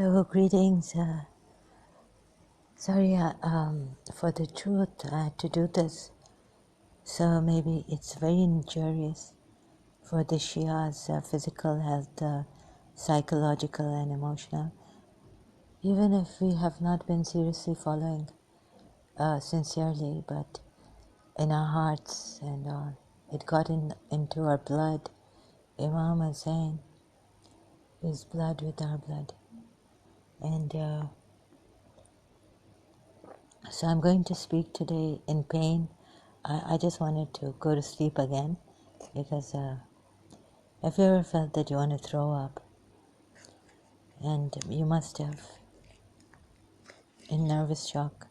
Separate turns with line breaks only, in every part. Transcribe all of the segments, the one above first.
Hello, greetings. Sorry for the truth. I had to do this. So maybe it's very injurious for the Shia's physical health, psychological and emotional. Even if we have not been seriously following sincerely, but in our hearts and it got into our blood. Imam Hussain is blood with our blood. And so I'm going to speak today in pain. I just wanted to go to sleep again because have you ever felt that you want to throw up? And you must have, in nervous shock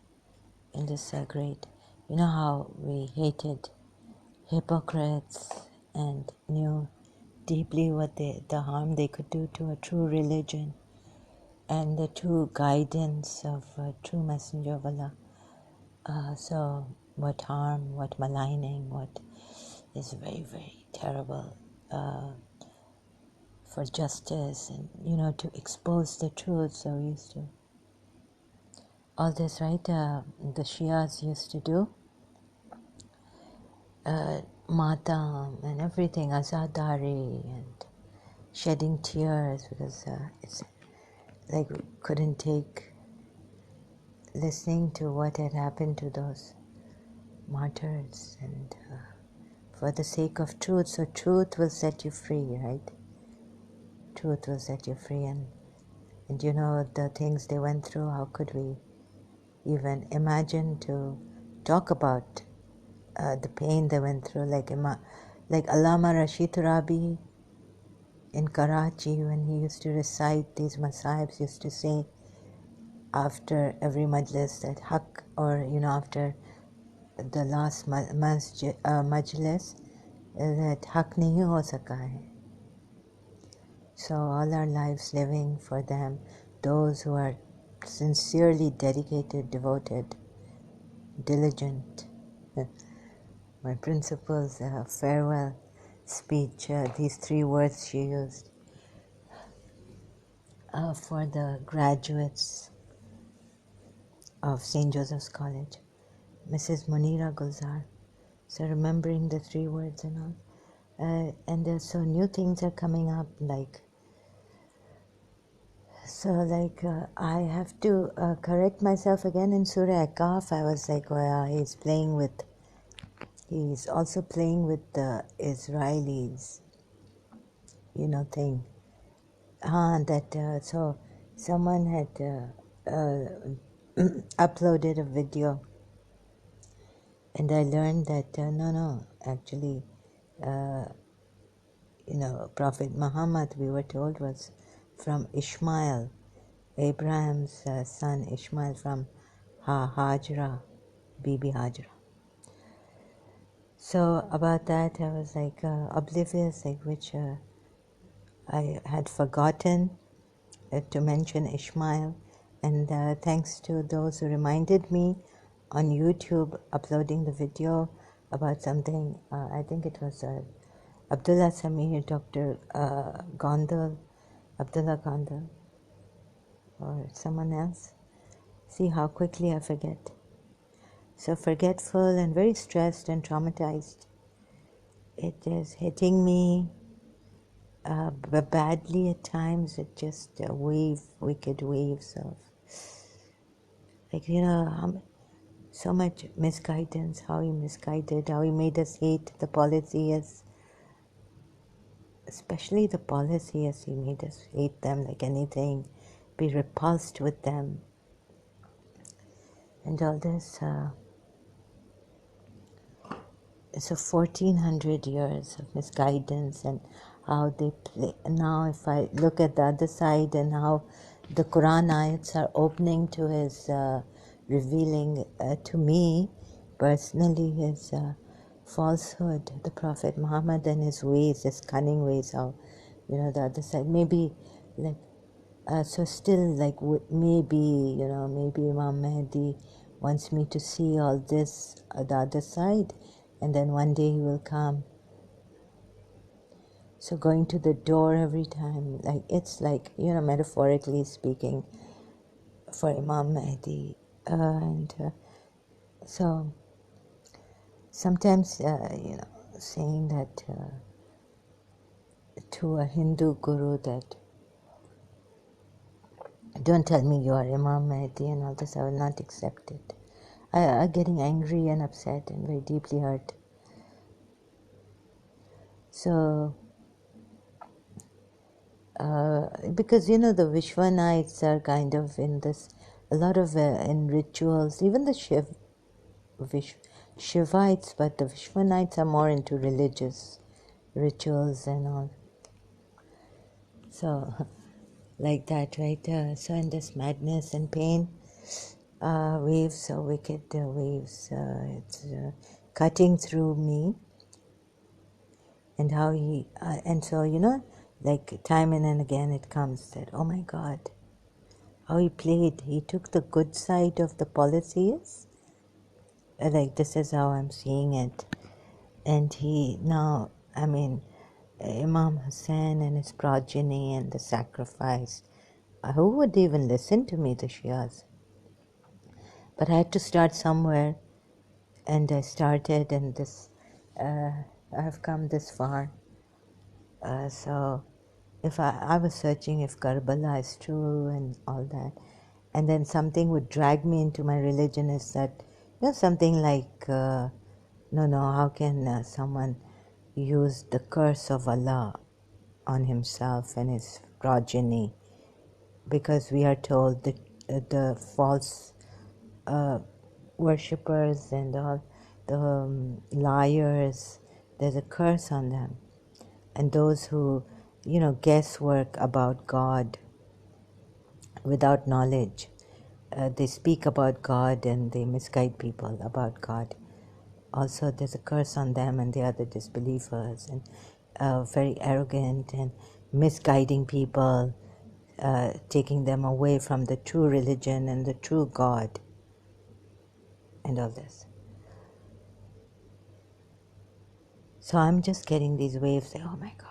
in this grade. You know how we hated hypocrites and knew deeply what the harm they could do to a true religion and the true guidance of a true messenger of Allah. So what harm, what maligning, what is very, very terrible for justice and, to expose the truth. So we used to, all this, right, the Shias used to do, matam and everything, azadari and shedding tears because it's like we couldn't take listening to what had happened to those martyrs and for the sake of truth. So truth will set you free, right? Truth will set you free. And the things they went through, how could we even imagine to talk about the pain they went through? Like Allama Rashid Rabi in Karachi, when he used to recite these masahibs, used to say after every majlis that haq, or after the last majlis, that haq nahi ho saka hai. So all our lives living for them, those who are sincerely dedicated, devoted, diligent. My principal's farewell speech, these 3 words she used for the graduates of St. Joseph's College, Mrs. Munira Gulzar. So remembering the 3 words and all. And so new things are coming up, I have to correct myself again in Surah Kahf. I was like, well, he's also playing with the Israelis, thing. So someone had uploaded a video, and I learned that, no, actually, Prophet Muhammad, we were told, was from Ishmael, Abraham's son Ishmael, from Hajra, Bibi Hajra. So about that I was oblivious, which I had forgotten to mention Ishmael, and thanks to those who reminded me on YouTube, uploading the video about something, I think it was Abdullah Samir, Dr. Gondal, Abdullah Gondal, or someone else. See how quickly I forget. So forgetful and very stressed and traumatized. It is hitting me badly at times. It just wicked waves of, so much misguidance, how he misguided, how he made us hate the policies, especially the policies. He made us hate them like anything, be repulsed with them. And all this, it's 1400 years of misguidance and how they play. Now if I look at the other side and how the Quran ayats are opening to his, revealing to me personally his falsehood, the Prophet Muhammad and his ways, his cunning ways, how, the other side, maybe so still maybe Imam Mahdi wants me to see all this, the other side, and then one day he will come So going to the door every time, like it's like, metaphorically speaking, for Imam Mahdi. And so sometimes, saying that to a Hindu guru that, don't tell me you are Imam Mahdi and all this, I will not accept it. I'm getting angry and upset and very deeply hurt. So, because the Vishwanites are kind of in this, a lot of in rituals, even the Shivites, but the Vishwanites are more into religious rituals and all. So, like that, right? So in this madness and pain, waves, so wicked waves, it's cutting through me, and how he, and so, like time and again it comes that, oh my God, how he took the good side of the policies, like this is how I'm seeing it, and he now, Imam Hussein and his progeny and the sacrifice, who would even listen to me, the Shias? But I had to start somewhere, and I started, and this, I've come this far. So if I was searching if Karbala is true and all that, and then something would drag me into my religion is that, something like, no, how can someone use the curse of Allah on himself and his progeny? Because we are told that the false worshippers and all the liars, there's a curse on them. And those who, guesswork about God without knowledge, they speak about God and they misguide people about God. Also, there's a curse on them, and they are the disbelievers and very arrogant and misguiding people, taking them away from the true religion and the true God and all this. So I'm just getting these waves like, oh my God,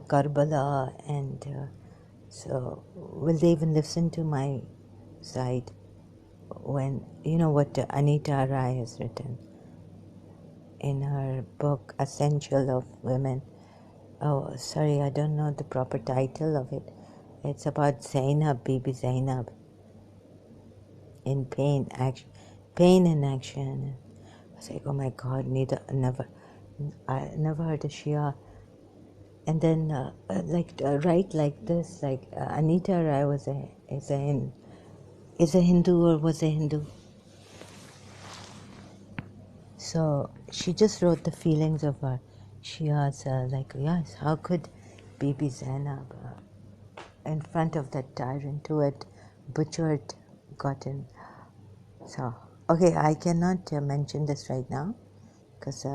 Karbala, and so will they even listen to my side when, what Anita Rai has written in her book Essential of Women. Oh, sorry, I don't know the proper title of it. It's about Zainab, Bibi Zainab, in pain in action. I was like, oh my God, I never heard a Shia. And then, write like this, like Anita Rai is a Hindu or was a Hindu. So she just wrote the feelings of her Shias, like, yes, how could Bibi Zainab, in front of that tyrant who had butchered, gotten. So, okay, I cannot mention this right now, because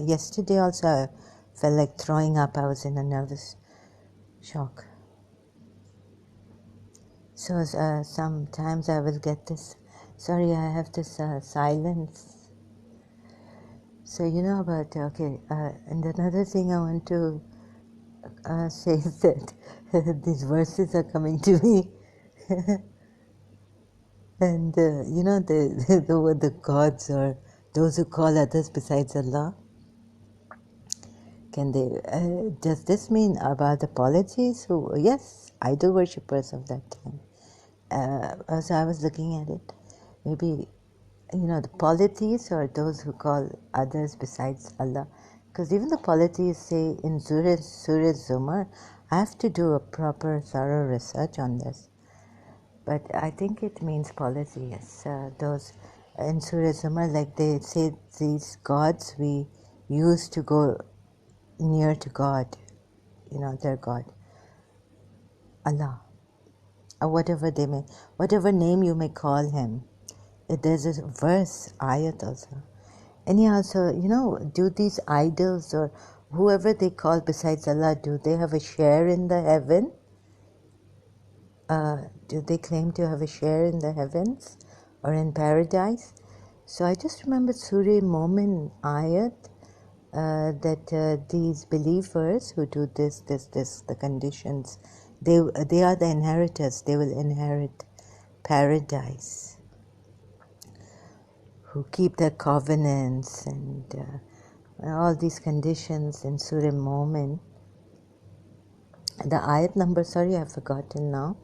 yesterday also I felt like throwing up. I was in a nervous shock. So sometimes I will get this, sorry, I have this silence. So about, okay, and another thing I want to say is that these verses are coming to me. And, the gods or those who call others besides Allah, does this mean about the polities? Yes, idol worshippers of that time. So I was looking at it, maybe, the polytheists or those who call others besides Allah. Because even the polytheists say in Surah Zumar, I have to do a proper, thorough research on this. But I think it means polytheists. Those in Surah Zumar, like they say, these gods we use to go near to God, their God, Allah, or whatever name you may call him. There's a verse, ayat also. Anyhow, so, do these idols or whoever they call besides Allah, do they have a share in the heaven? Do they claim to have a share in the heavens or in paradise? So I just remembered Surah Momin ayat that these believers who do this, the conditions, they are the inheritors. They will inherit paradise. Who keep their covenants and all these conditions in Surah Momin. The ayat number, sorry, I've forgotten now.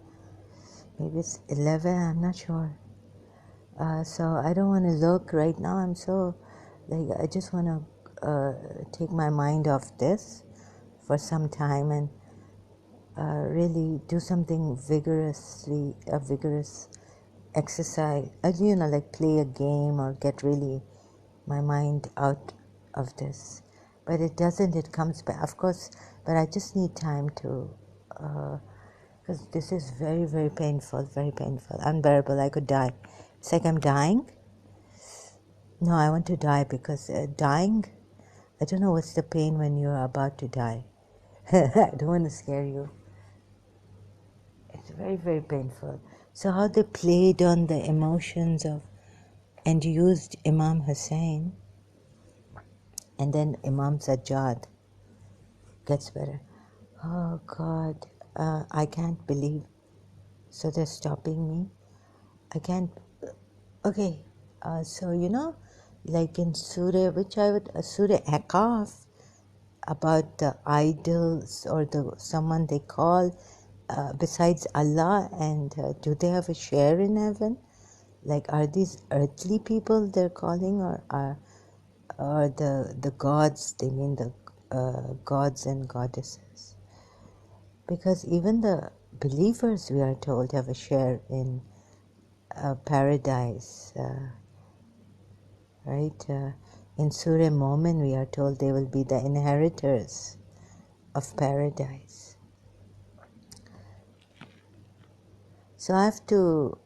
Maybe it's 11, I'm not sure. So I don't want to look right now. I'm so, I just want to take my mind off this for some time and really do something a vigorous exercise. Like play a game or get really my mind out of this. But it doesn't, it comes back, of course, but I just need time to, because this is very, very painful, unbearable. I could die. It's like I'm dying. No, I want to die because dying, I don't know what's the pain when you're about to die. I don't want to scare you. It's very, very painful. So how they played on the emotions of and used Imam Hussein and then Imam Sajjad gets better. Oh God, I can't believe. So they're stopping me. I can't. Okay, so like in Surah, Surah Aqaf, about the idols or someone they call besides Allah, and do they have a share in heaven? Like, are these earthly people they're calling, or the gods? They mean the gods and goddesses, because even the believers, we are told, have a share in paradise, right? In Surah Momin, we are told they will be the inheritors of paradise. So I have to,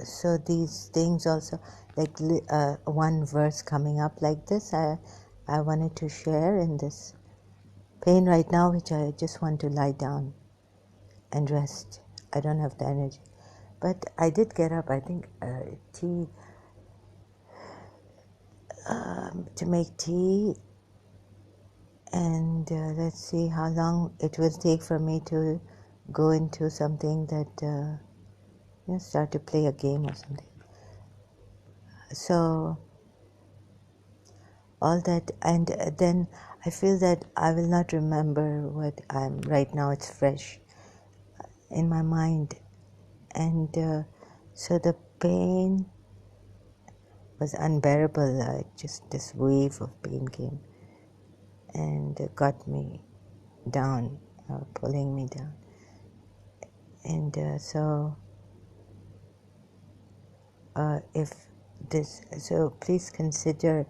so these things also, like one verse coming up like this, I wanted to share in this pain right now, which I just want to lie down and rest. I don't have the energy. But I did get up, I think, tea, to make tea, and let's see how long it will take for me to go into something that, start to play a game or something. So, all that, and then I feel that I will not remember what I'm, right now it's fresh in my mind, and so the pain was unbearable, just this wave of pain came and got me down, pulling me down. And so if this, so please consider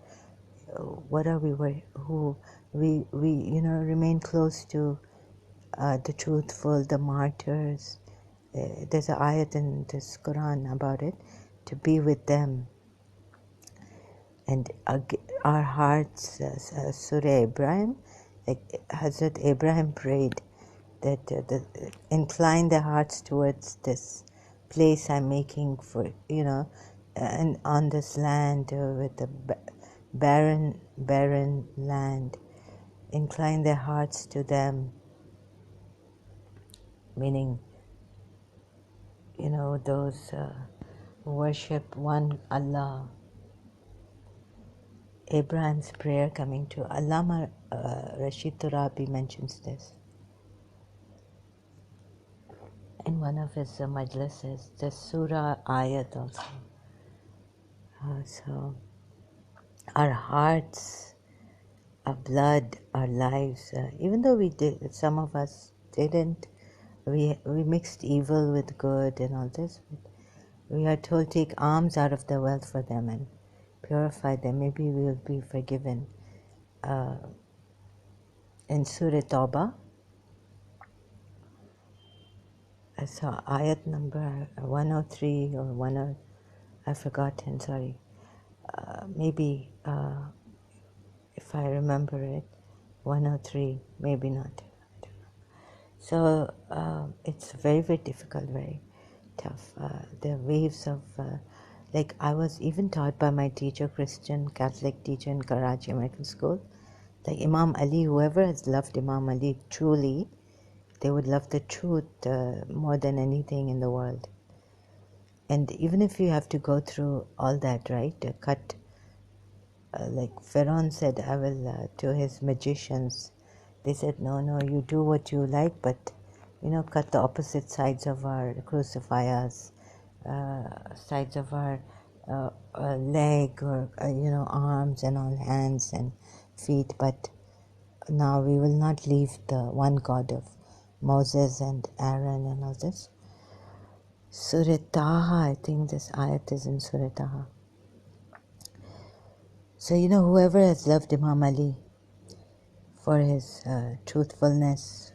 what are who we remain close to the truthful, the martyrs. There's an ayat in this Quran about it, to be with them. And our hearts, Surah Ibrahim, like Hazrat Ibrahim prayed that incline their hearts towards this place I'm making for, and on this land with the barren land, incline their hearts to them, meaning, those who worship one Allah. Abraham's prayer coming to Allama Rashid Turabi mentions this in one of his majlises, the Surah ayat also. So our hearts, our blood, our lives, even though we did, some of us didn't, we mixed evil with good and all this, but we are told take alms out of the wealth for them and purify them. Maybe we will be forgiven. In Surah Tawbah, I saw ayat number 103 or 10, I've forgotten, sorry. Maybe if I remember it, 103, maybe not. I don't know. So it's very, very difficult, very tough. The waves of, Like I was even taught by my teacher, Christian Catholic teacher in Karachi American School, like Imam Ali, whoever has loved Imam Ali truly, they would love the truth more than anything in the world. And even if you have to go through all that, right, cut, like Pharaoh said, I will, to his magicians, they said, no, you do what you like, but, cut the opposite sides of our, crucify us, sides of our leg or, arms and all, hands and feet, but now we will not leave the one God of Moses and Aaron and all this. Surah Taha, I think this ayat is in Surah Taha. So, whoever has loved Imam Ali for his truthfulness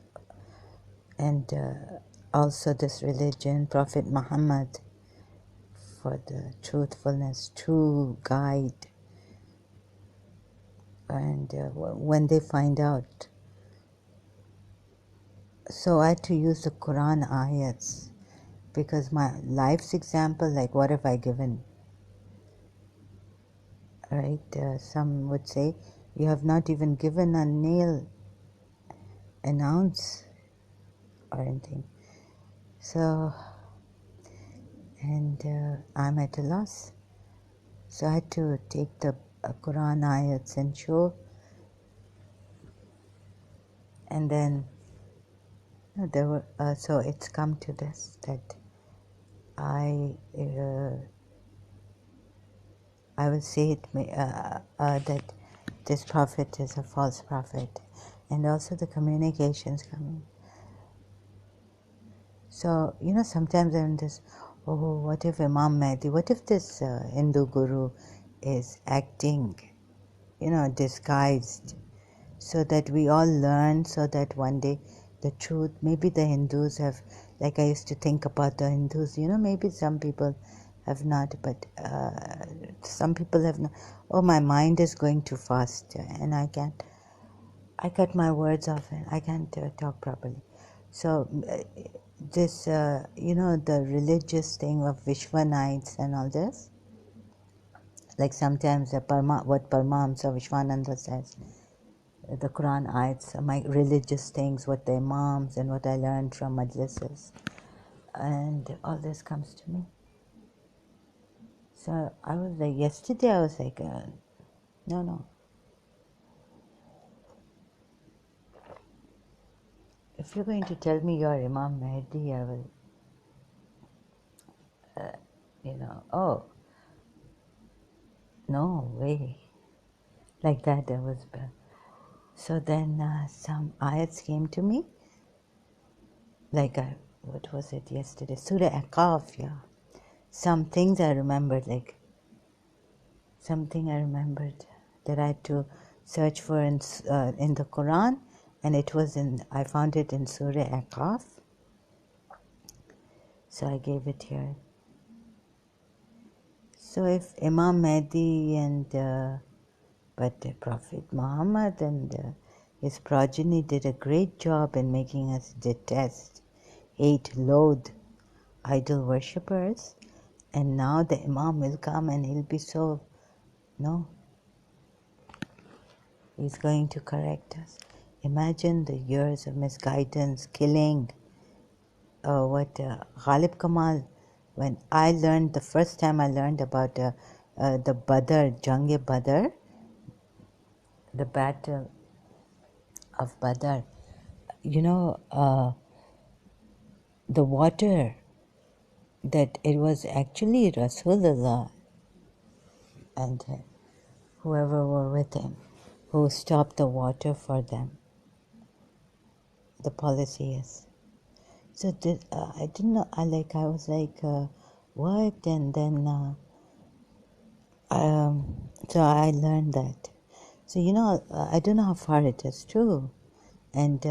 and also this religion, Prophet Muhammad for the truthfulness, true guide, and when they find out. So I had to use the Quran ayats because my life's example, like what have I given? Right? Some would say, you have not even given a nail, an ounce or anything. So, and I'm at a loss. So I had to take the Quran ayats and show, and then there were, so it's come to this, that I will say it that this prophet is a false prophet, and also the communications coming. So, sometimes I'm just, what if Imam Mahdi, what if this Hindu guru is acting, disguised, so that we all learn, so that one day the truth, maybe the Hindus have, like I used to think about the Hindus, maybe some people have not, but some people have not. Oh, my mind is going too fast and I cut my words off and I can't talk properly. So this, the religious thing of Vishwa nights and all this, like sometimes what Paramahamsa Vishwananda says, the Quran ayats, my religious things, what the imams and what I learned from majlises, and all this comes to me. So I was like, yesterday I was like, no. If you're going to tell me you're Imam Mahdi, I will, oh, no way. Like that, there was. So then some ayats came to me, like, what was it yesterday? Surah Aqaf, yeah. Some things I remembered, like, something I remembered that I had to search for in the Quran, and I found it in Surah Aqaf. So I gave it here. So if Imam Mahdi and but Prophet Muhammad and his progeny did a great job in making us detest, hate, loathe idol worshippers, and now the Imam will come and he'll be so, no, he's going to correct us. Imagine the years of misguidance, killing, Ghalib Kamal, when the first time I learned about the Badr, Jang-e-Badr, the battle of Badr, the water, that it was actually Rasulullah and whoever were with him who stopped the water for them, the polytheists. So I didn't know, I was like, what? And then, so I learned that. So, I don't know how far it is true. And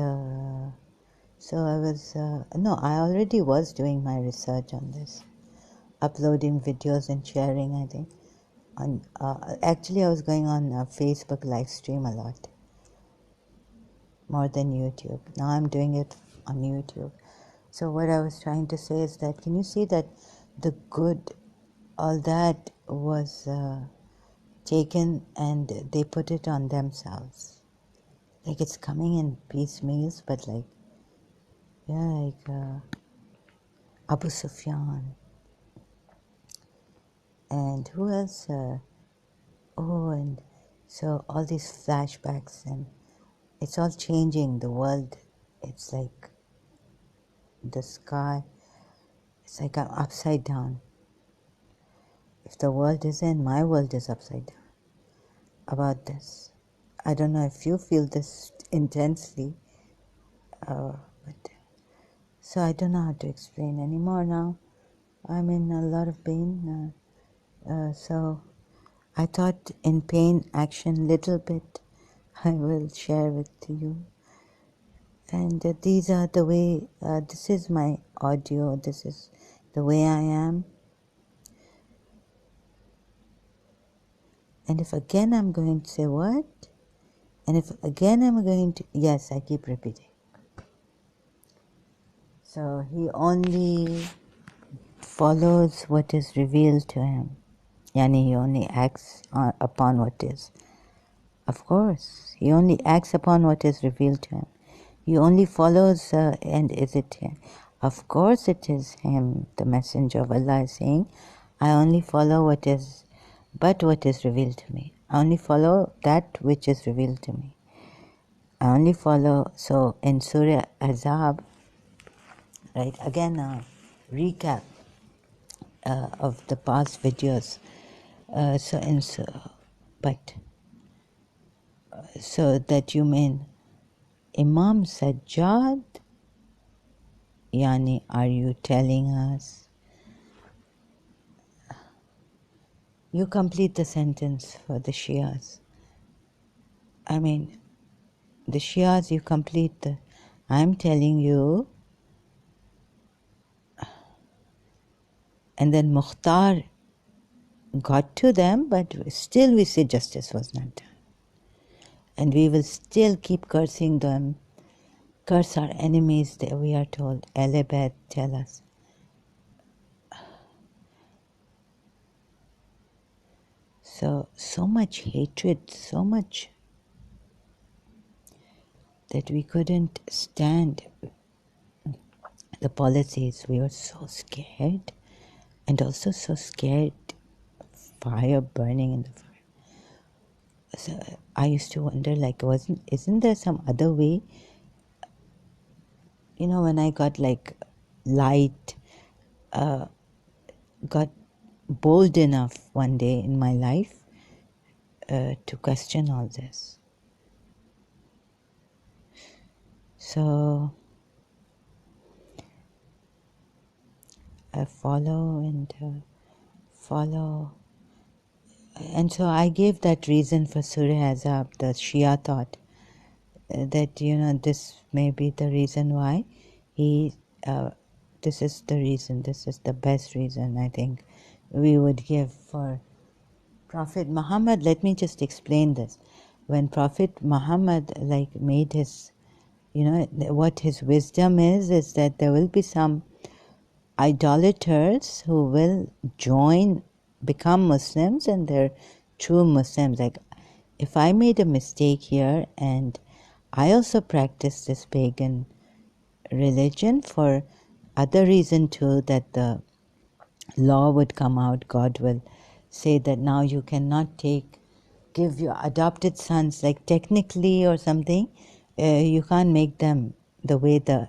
so I was, no, I already was doing my research on this, uploading videos and sharing, I think. Actually, I was going on Facebook live stream a lot, more than YouTube. Now I'm doing it on YouTube. So what I was trying to say is that, can you see that the good all that was taken and they put it on themselves. Like it's coming in piecemeals, but like, yeah, like Abu Sufyan. And who else? And so all these flashbacks, and it's all changing the world. It's like the sky. It's like I'm upside down. If the world is in, my world is upside down about this. I don't know if you feel this intensely, but so I don't know how to explain anymore now. I'm in a lot of pain. So I thought in pain action little bit I will share with you. And these are the way, this is my audio, this is the way I am. And if again I'm going to say what? And if again I'm going to, yes, I keep repeating. So he only follows what is revealed to him. Yani he only acts upon what is. Of course, he only acts upon what is revealed to him. He only follows, and is it him? Of course it is him. The messenger of Allah is saying, I only follow what is revealed to me. I only follow that which is revealed to me. I only follow, so in Surah Azab, right, again a recap of the past videos. So that you mean Imam Sajjad, yani are you telling us? You complete the sentence for the Shias. I mean, the Shias, you complete the, I'm telling you, and then Mukhtar got to them, but still we say justice was not done. And we will still keep cursing them, curse our enemies, that we are told. Elebet, tell us. So much hatred, so much that we couldn't stand the policies. We were so scared, and also so scared, fire burning in the fire. So I used to wonder, like, isn't there some other way? You know, when I got like light, got bold enough one day in my life to question all this. So I follow and follow. And so I gave that reason for Surah Azab, the Shia thought that, you know, this may be the reason why he, this is the reason, this is the best reason I think we would give for Prophet Muhammad. Let me just explain this. When Prophet Muhammad like made his, you know, what his wisdom is that there will be some idolaters who will become Muslims, and they're true Muslims. Like, if I made a mistake here and I also practice this pagan religion for other reason too, that the law would come out, God will say that now you cannot give your adopted sons, like technically or something, you can't make them the way the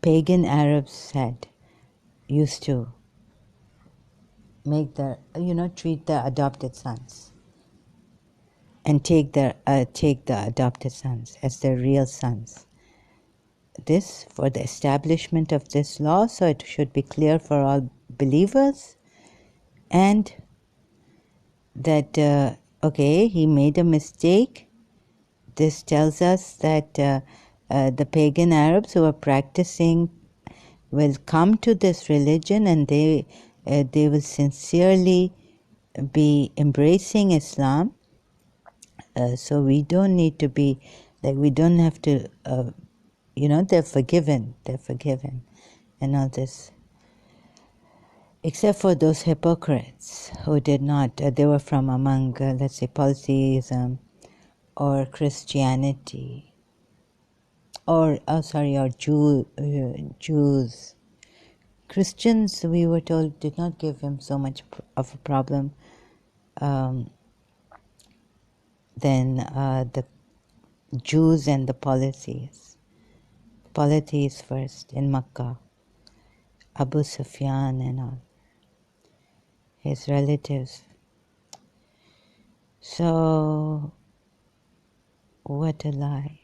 pagan Arabs used to make their, treat their adopted sons and take the adopted sons as their real sons. This for the establishment of this law, so it should be clear for all believers, and that okay, he made a mistake. This tells us that the pagan Arabs who are practicing will come to this religion, and they will sincerely be embracing Islam. So we don't need to be like, we don't have to, they're forgiven, and all this. except for those hypocrites who did not. They were from among, let's say, polytheism or Christianity, or Jews. Christians, we were told, did not give him so much of a problem than the Jews and the polytheists. Polytheists first in Makkah, Abu Sufyan and all, his relatives. So, what a lie.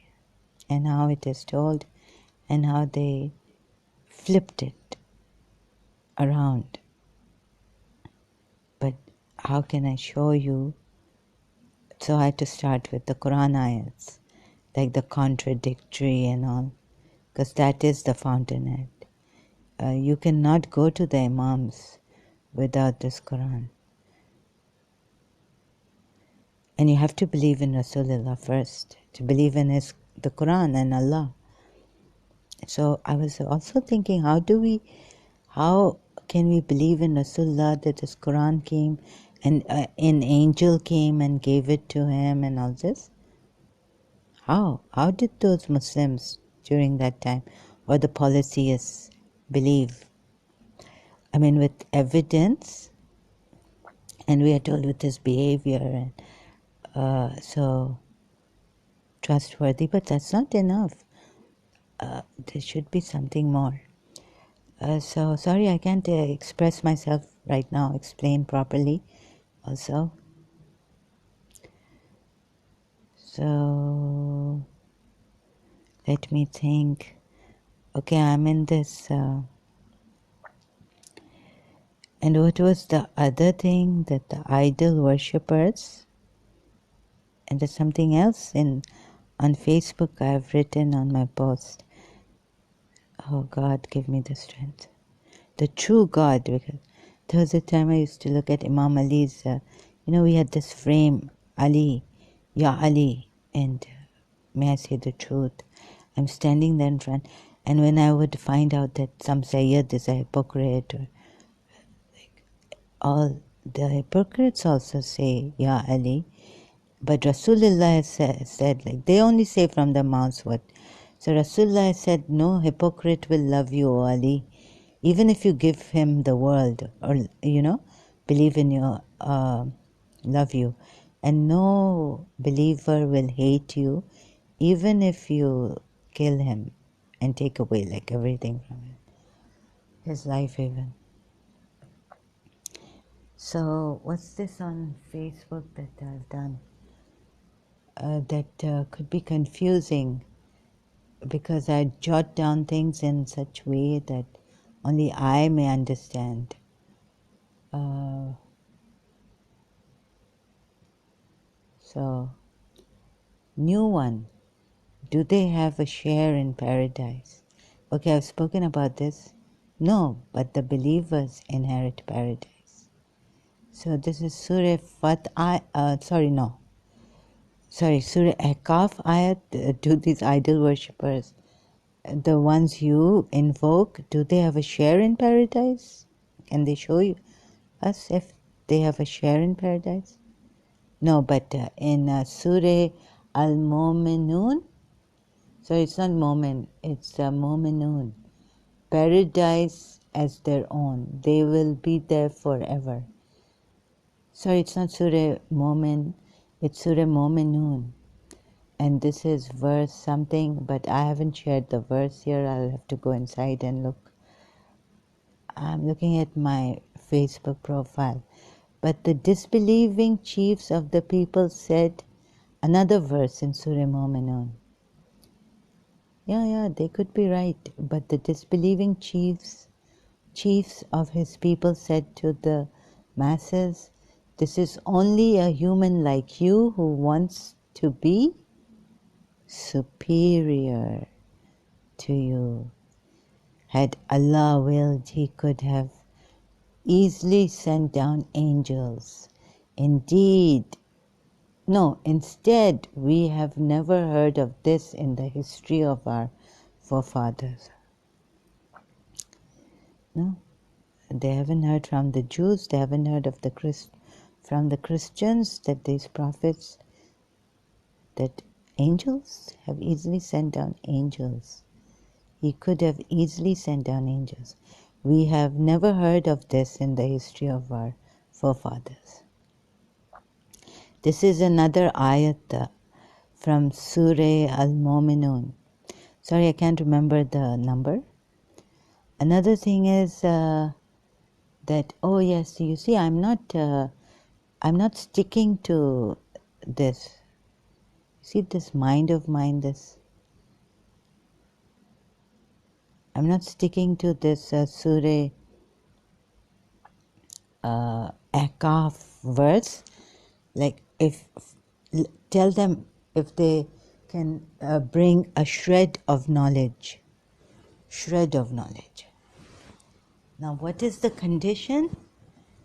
And how it is told, and how they flipped it around. But how can I show you? So I had to start with the Quran ayats, like the contradictory and all, because that is the fountainhead. You cannot go to the Imams without this Quran. And you have to believe in Rasulullah first, to believe in the Quran and Allah. So I was also thinking, how can we believe in Rasulullah, that this Quran came and an angel came and gave it to him and all this? How? How did those Muslims during that time, or the polytheists, believe? I mean, with evidence, and we are told with his behavior, and so trustworthy, but that's not enough. There should be something more. So sorry, I can't express myself right now, explain properly also. So let me think. Okay, I'm in this. And what was the other thing? That the idol worshippers, and there's something else on Facebook I've written on my post. Oh God, give me the strength. The true God, because there was a time I used to look at Imam Ali's, we had this frame, Ali, Ya Ali, and may I say the truth, I'm standing there in front, and when I would find out that some Sayyid is a hypocrite, or all the hypocrites also say, Ya Ali, but Rasulullah has said, like, they only say from their mouths what. So Rasulullah said, no hypocrite will love you, O Ali, even if you give him the world, or, believe in you, love you. And no believer will hate you, even if you kill him and take away, like, everything from him. His life even. So what's this on Facebook that I've done? That could be confusing, because I jot down things in such way that only I may understand. So, new one. Do they have a share in paradise? Okay, I've spoken about this. No, but the believers inherit paradise. So this is Surah Surah Ahqaf ayat. Do these idol worshippers, the ones you invoke, do they have a share in paradise? Can they show us if they have a share in paradise? No, but in Surah Al-Mu'minun, sorry, it's not Mu'min, it's Mu'minun. Paradise as their own. They will be there forever. Sorry, it's not Surah Mu'min, it's Surah Mu'minun. And this is verse something, but I haven't shared the verse here. I'll have to go inside and look. I'm looking at my Facebook profile. But the disbelieving chiefs of the people said, another verse in Surah Mu'minun. Yeah, they could be right. But the disbelieving chiefs of his people said to the masses, this is only a human like you who wants to be superior to you. Had Allah willed, He could have easily sent down angels. Instead, we have never heard of this in the history of our forefathers. No? they haven't heard from the Jews, they haven't heard of from the Christians that these prophets, that angels have easily sent down angels. He could have easily sent down angels. We have never heard of this in the history of our forefathers. This is another ayat from Surah Al-Mu'minun. Sorry, I can't remember the number. Another thing is that, oh yes, you see, I'm not sticking to this. See this mind of mine, I'm not sticking to this Surah Akaf verse. Like, tell them if they can bring a shred of knowledge. Shred of knowledge. Now, what is the condition?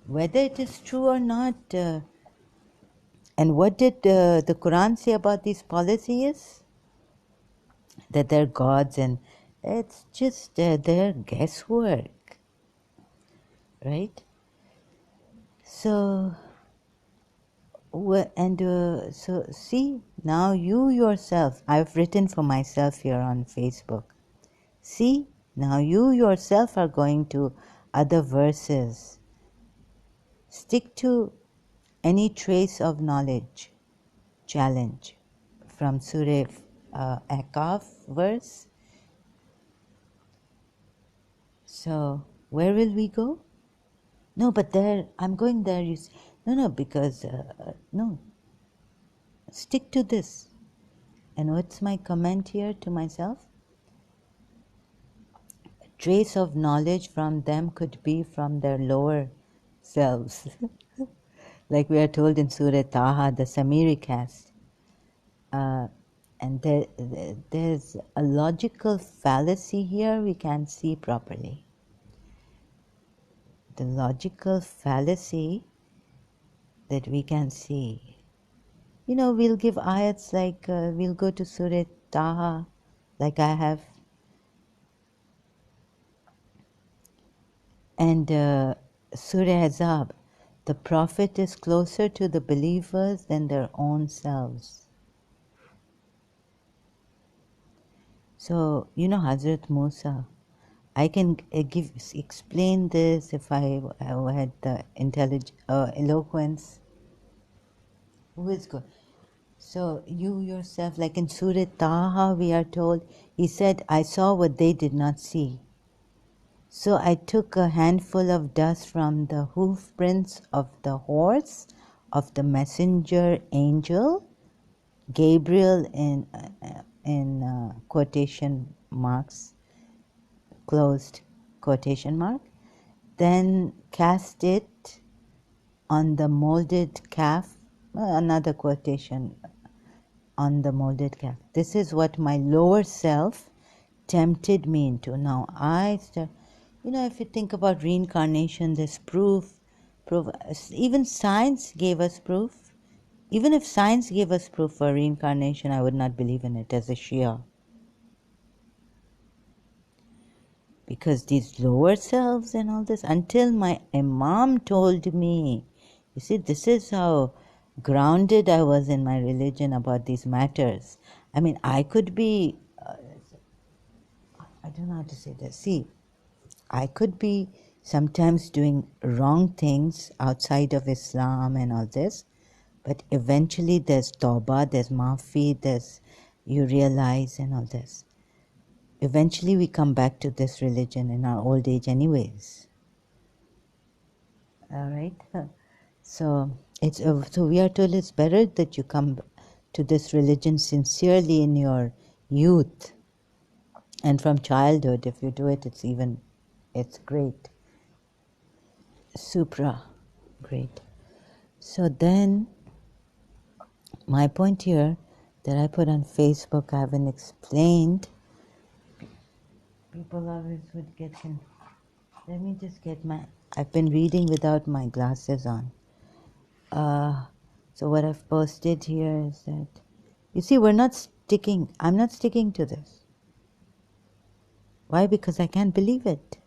Whether it is true or not. And what did the Quran say about these polytheists? That they're gods, and it's just their guesswork. Right? So, so see, now you yourself, I've written for myself here on Facebook. See, now you yourself are going to other verses. Stick to any trace of knowledge. Challenge from Surah Akaf verse. So, where will we go? No, but there, I'm going there. You say, no, because, no. Stick to this. And what's my comment here to myself? A trace of knowledge from them could be from their lower selves. Like we are told in Surah Taha, the Samiri caste. And there's a logical fallacy here we can't see properly. The logical fallacy that we can see. You know, we'll give ayats like, we'll go to Surah Taha, like I have. And Surah Azab, the Prophet is closer to the believers than their own selves. So, you know, Hazrat Musa, I can explain this if I had the eloquence. Who is good? So you yourself, like in Surah Taha, we are told, he said, I saw what they did not see. So I took a handful of dust from the hoof prints of the horse of the messenger angel, Gabriel in quotation marks, closed quotation mark, then cast it on the molded calf, another quotation on the molded calf. This is what my lower self tempted me into. Now if you think about reincarnation, there's proof, even science gave us proof. Even if science gave us proof for reincarnation, I would not believe in it as a Shia. Because these lower selves and all this, until my Imam told me, you see, this is how grounded I was in my religion about these matters. I mean, I could be, I don't know how to say this. See, I could be sometimes doing wrong things outside of Islam and all this, but eventually there's tawbah, there's maafi, you realize and all this. Eventually we come back to this religion in our old age anyways. All right? So we are told it's better that you come to this religion sincerely in your youth and from childhood. If you do it, it's great. Supra, great. So then, my point here that I put on Facebook, I haven't explained. People always would get in. Let me just get I've been reading without my glasses on. So what I've posted here is that, you see, I'm not sticking to this. Why? Because I can't believe it.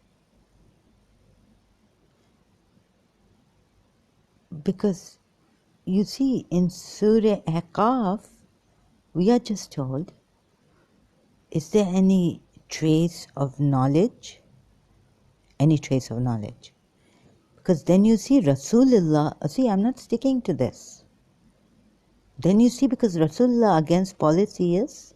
Because you see, in Surah Ahqaf, we are just told, is there any trace of knowledge? Any trace of knowledge? Because then you see Rasulullah, see, I'm not sticking to this. Then you see, because Rasulullah against polytheists,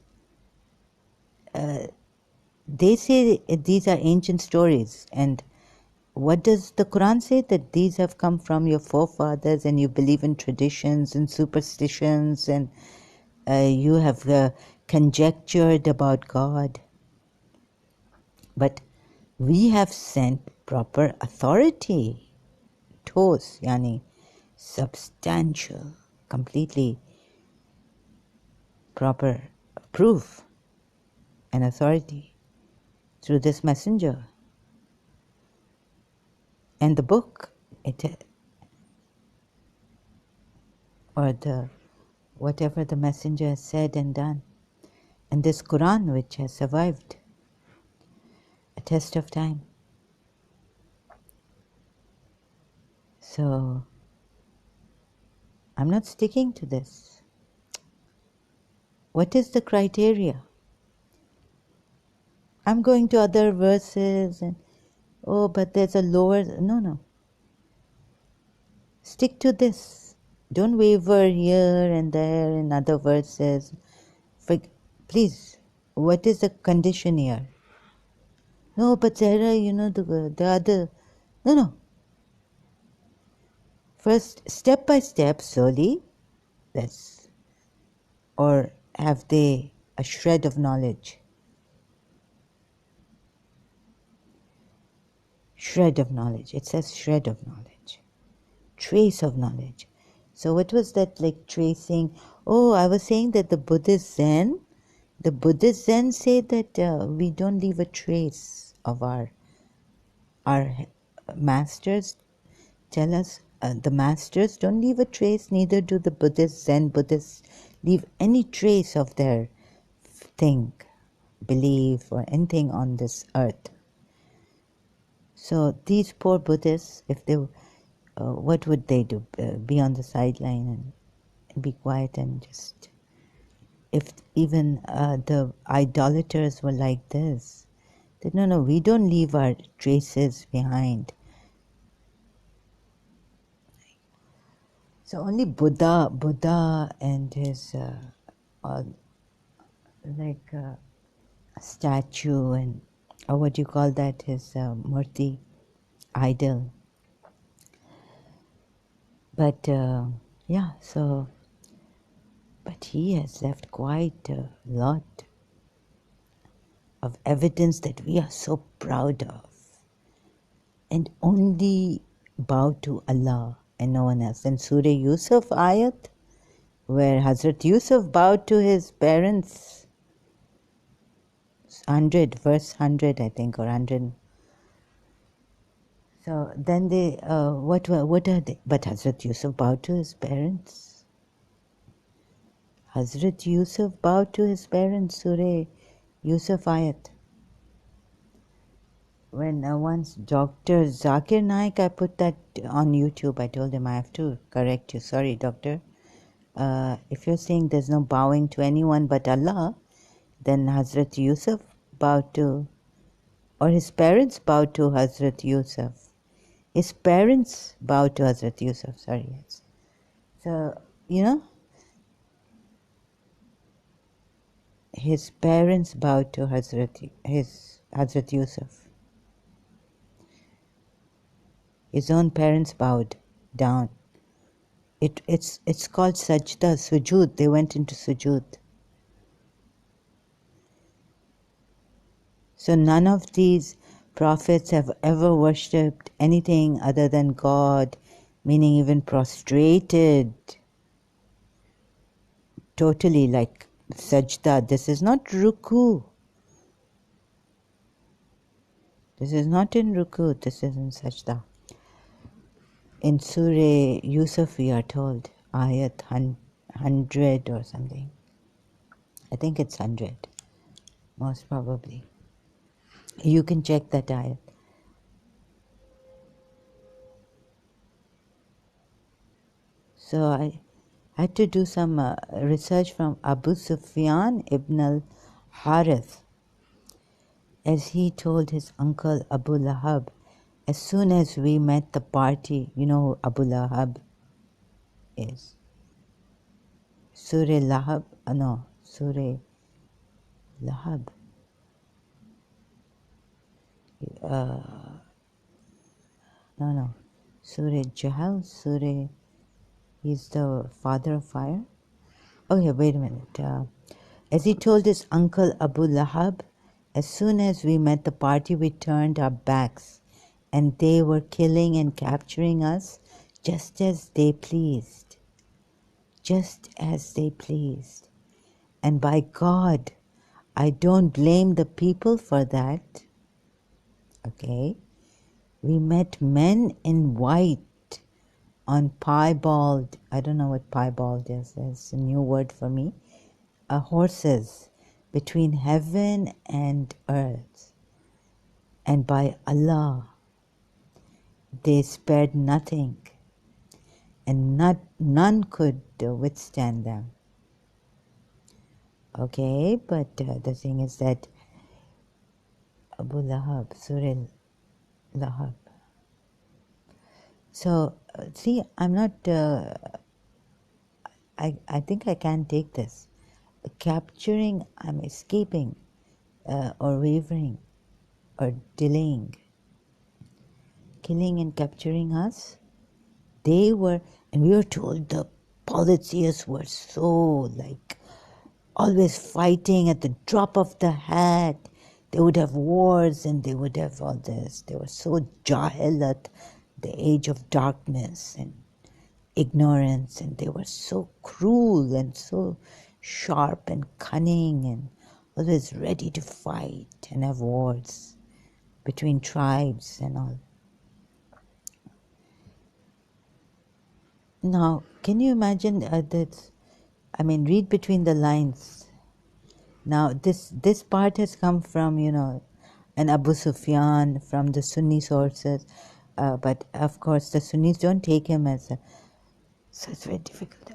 they say these are ancient stories. And what does the Quran say? That these have come from your forefathers and you believe in traditions and superstitions and you have conjectured about God. But we have sent proper authority, ठोस, yani substantial, completely proper proof and authority through this messenger. And the book, or whatever the messenger has said and done. And this Quran, which has survived a test of time. So I'm not sticking to this. What is the criteria? I'm going to other verses and, oh, but there's a lower, no. Stick to this. Don't waver here and there in other verses. Please, what is the condition here? No, but there are, the other, no. First, step by step, slowly, or have they a shred of knowledge? Shred of knowledge. It says shred of knowledge. Trace of knowledge. So what was that like tracing? Oh, I was saying that the Buddhist Zen say that we don't leave a trace of our masters tell us, the masters don't leave a trace, neither do the Zen Buddhists leave any trace of their think, belief, or anything on this earth. So these poor Buddhists, if they, what would they do? Be on the sideline and be quiet and just, if even the idolaters were like this, that no, we don't leave our traces behind. So only Buddha and his like statue and, or what do you call that, his murti, idol. But yeah, so, but he has left quite a lot of evidence that we are so proud of, and only bow to Allah and no one else. And Surah Yusuf ayat, where Hazrat Yusuf bowed to his parents, 100, verse 100, I think, or 100. So then they, what are they? But Hazrat Yusuf bowed to his parents. Hazrat Yusuf bowed to his parents, Surah Yusuf ayat. When once Dr. Zakir Naik, I put that on YouTube, I told him I have to correct you. Sorry, doctor. If you're saying there's no bowing to anyone but Allah, then Hazrat Yusuf bowed to, or his parents bowed to Hazrat Yusuf. His parents bowed to Hazrat Yusuf, sorry. Yes. So, his parents bowed to Hazrat Yusuf. His own parents bowed down. It's called sajda, sujood. They went into sujood. So none of these prophets have ever worshipped anything other than God, meaning even prostrated, totally like sajda. This is not ruku. This is not in ruku, this is in sajda. In Surah Yusuf we are told, ayat 100 or something. I think it's 100, most probably. You can check that ayat. So I had to do some research from Abu Sufyan ibn al-Harith, as he told his uncle Abu Lahab, as soon as we met the party, you know who Abu Lahab is. Surah Lahab, no, Surah Lahab. No. Surah Jahal, he's the father of fire. Okay, wait a minute. As he told his uncle Abu Lahab, as soon as we met the party, we turned our backs, and they were killing and capturing us just as they pleased. Just as they pleased. And by God, I don't blame the people for that. Okay? We met men in white on piebald, I don't know what piebald is, that's a new word for me, horses between heaven and earth. And by Allah, they spared nothing, and none could withstand them. Okay, but the thing is that Abu Lahab, Surah Lahab. So, see, I'm not, I think I can take this. Capturing, I'm escaping, or wavering, or delaying. Killing and capturing us. They were, and we were told the policiers were so always fighting at the drop of the hat. They would have wars and they would have all this. They were so jahil at the age of darkness and ignorance, and they were so cruel and so sharp and cunning and always ready to fight and have wars between tribes and all. Now, can you imagine that? I mean, read between the lines. Now, this part has come from, an Abu Sufyan, from the Sunni sources, but of course the Sunnis don't take him as a, so it's very difficult.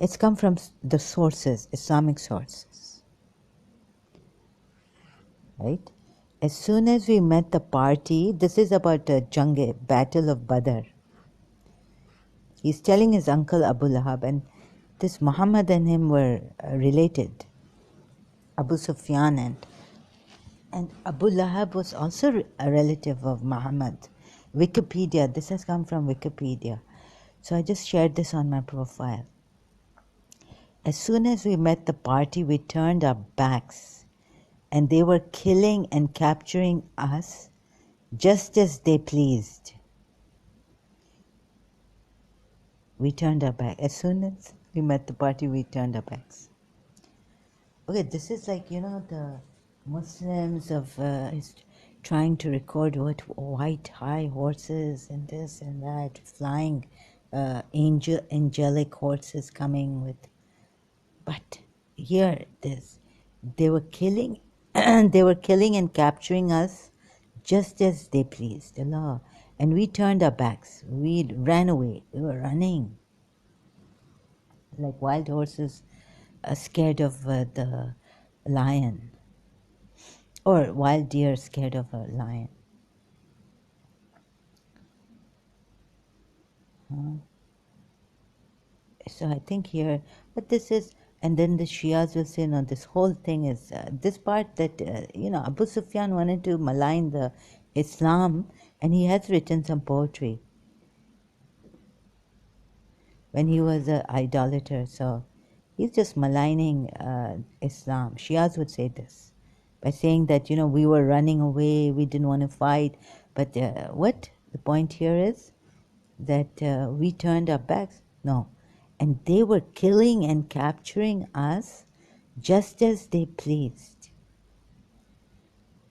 It's come from the sources, Islamic sources, right? As soon as we met the party, this is about the Battle of Badr. He's telling his uncle Abu Lahab, and this Muhammad and him were related. Abu Sufyan and Abu Lahab was also a relative of Muhammad. Wikipedia, this has come from Wikipedia. So I just shared this on my profile. As soon as we met the party, we turned our backs, and they were killing and capturing us just as they pleased. We turned our back. As soon as we met the party, we turned our backs. Okay, this is like, the Muslims of trying to record what white high horses and this and that, flying angelic horses coming with. But here, they were killing, they were killing and capturing us just as they pleased, Allah. And we turned our backs. We ran away. We were running like wild horses, scared of the lion, or wild deer scared of a lion. So I think here, but this is, and then the Shias will say, no, this whole thing is, this part that, Abu Sufyan wanted to malign the Islam, and he has written some poetry when he was an idolater. So he's just maligning Islam. Shias would say this by saying that, we were running away, we didn't want to fight. But what the point here is that we turned our backs. No. And they were killing and capturing us just as they pleased.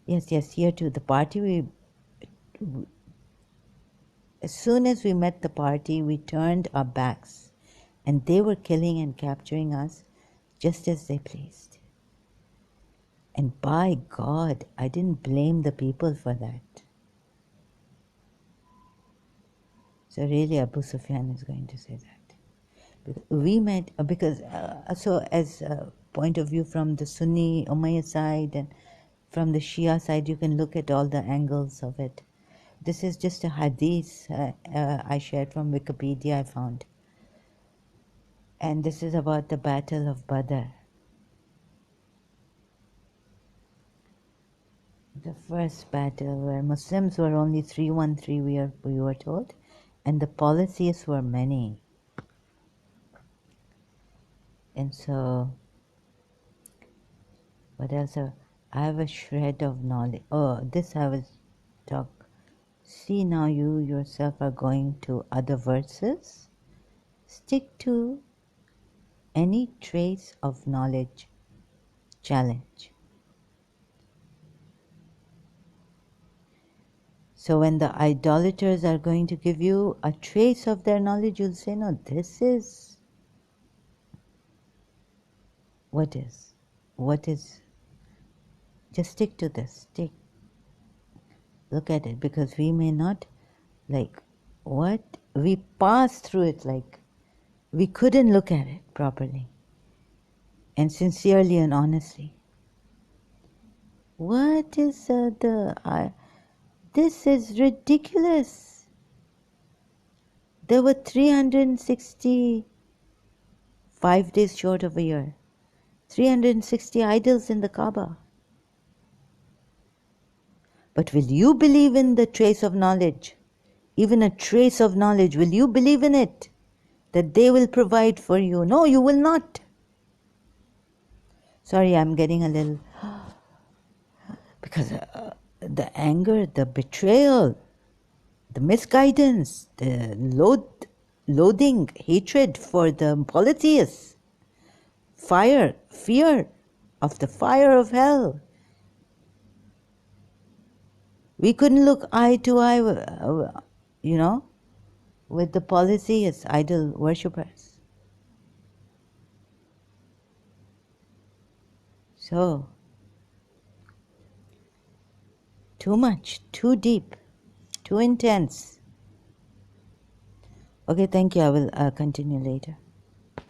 Yes, here too. The party, as soon as we met the party, we turned our backs, and they were killing and capturing us just as they pleased. And by God, I didn't blame the people for that. So really Abu Sufyan is going to say that. We met, because so as a point of view from the Sunni Umayyad side and from the Shia side, you can look at all the angles of it. This is just a hadith I shared from Wikipedia, I found. And this is about the Battle of Badr. The first battle where Muslims were only 313, we were told, and the polytheists were many. And so, what else? I have a shred of knowledge. Oh, this I will talk. See, now you yourself are going to other verses. Stick to any trace of knowledge challenge. So when the idolaters are going to give you a trace of their knowledge, you'll say, no, this is what is. What is? Just stick to this. Look at it, because we may not, like, what? We pass through it like we couldn't look at it properly and sincerely and honestly. What is this is ridiculous. There were 365 days short of a year. 360 idols in the Kaaba. But will you believe in the trace of knowledge? Even a trace of knowledge, will you believe in it? That they will provide for you? No, you will not. Sorry, I'm getting a little... Because the anger, the betrayal, the misguidance, the loathing, hatred for the polytheists, fear of the fire of hell. We couldn't look eye to eye, with the polytheists, idol worshippers. So, too much, too deep, too intense. Okay, thank you. I will continue later.